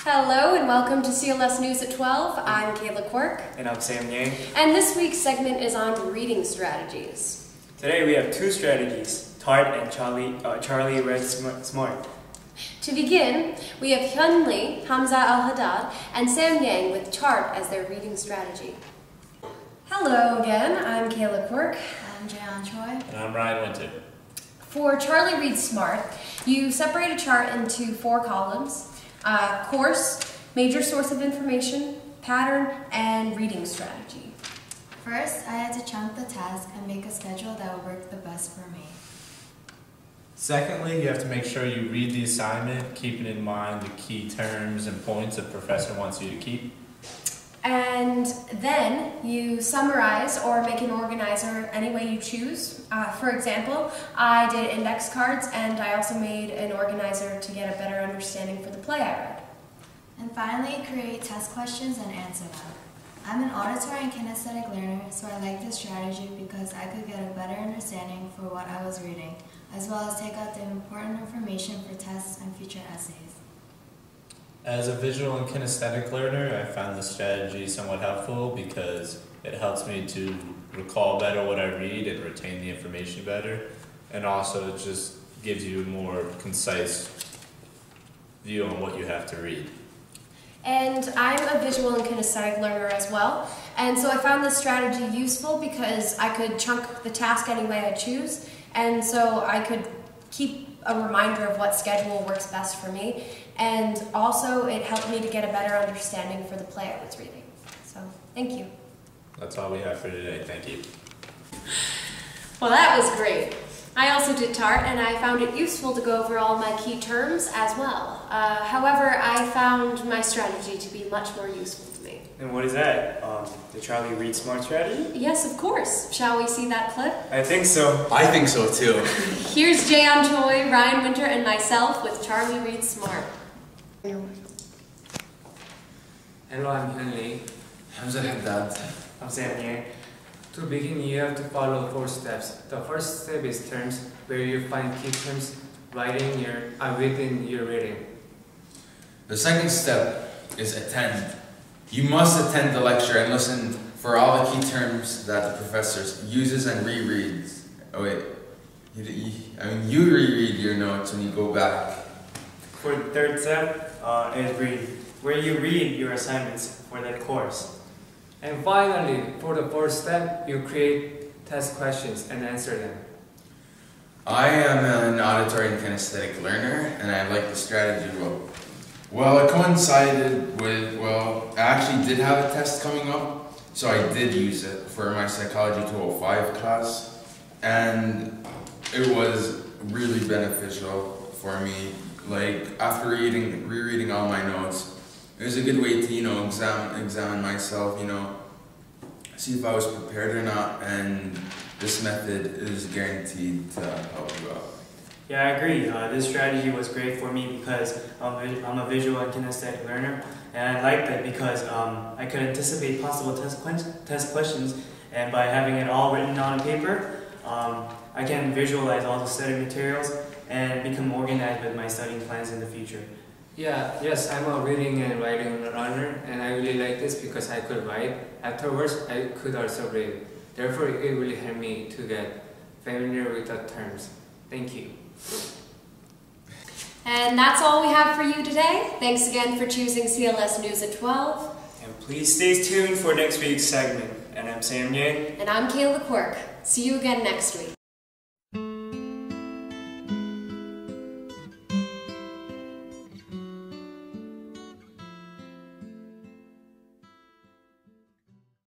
Hello and welcome to CLS News at 12. I'm Kayla Quirk. And I'm Sam Yang. And this week's segment is on reading strategies. Today we have two strategies, Tart and Charlie Read Smart. To begin, we have Hyun Lee, Hamza Al-Haddad, and Sam Yang with Tart as their reading strategy. Hello again, I'm Kayla Quirk. I'm Jaeon Choi. And I'm Ryan Winter. For Charlie Read Smart, you separate a chart into 4 columns: course, major source of information, pattern, and reading strategy. First, I had to chunk the task and make a schedule that would work the best for me. Secondly, you have to make sure you read the assignment, keeping in mind the key terms and points the professor wants you to keep. And then you summarize or make an organizer any way you choose. For example, I did index cards and I also made an organizer to get a better understanding for the play I read. And finally, create test questions and answer them. I'm an auditory and kinesthetic learner, so I like this strategy because I could get a better understanding for what I was reading, as well as take out the important information for tests and future essays. As a visual and kinesthetic learner, I found this strategy somewhat helpful because it helps me to recall better what I read and retain the information better, and also it just gives you a more concise view on what you have to read. And I'm a visual and kinesthetic learner as well, and so I found this strategy useful because I could chunk the task any way I choose, and so I could keep a reminder of what schedule works best for me, and also it helped me to get a better understanding for the play I was reading. So, thank you. That's all we have for today. Thank you. Well, that was great. I also did Tart, and I found it useful to go over all my key terms as well. However, I found my strategy to be much more useful to me. And what is that? The Charlie Read Smart strategy? Yes, of course. Shall we see that clip? I think so. I think so too. Here's Jaeon Choi, Ryan Winter, and myself with Charlie Read Smart. Hello, I'm Hyun Lee. Hamza Haddad. I'm Sam Yang. To begin, you have to follow 4 steps. The first step is terms, where you find key terms within your reading. The second step is attend. You must attend the lecture and listen for all the key terms that the professor uses and rereads. Oh wait, you reread your notes when you go back. For the third step is read, where you read your assignments for that course. And finally, for the 4th step, you create test questions and answer them. I am an auditory and kinesthetic learner, and I like the strategy well. Well, it coincided with, I actually did have a test coming up, so I did use it for my Psychology 205 class, and it was really beneficial for me. Like, after rereading all my notes, it was a good way to, examine myself, see if I was prepared or not, and this method is guaranteed to help you out. Yeah, I agree. This strategy was great for me because I'm a visual and kinesthetic learner, and I like that because I could anticipate possible test questions, and by having it all written on a paper, I can visualize all the study materials and become organized with my studying plans in the future. Yes, I'm a reading and writing learner, and I really like this because I could write. Afterwards, I could also read. Therefore, it really helped me to get familiar with the terms. Thank you. And that's all we have for you today. Thanks again for choosing CLS News at 12. And please stay tuned for next week's segment. And I'm Sam Yang. And I'm Kayla Quirk. See you again next week.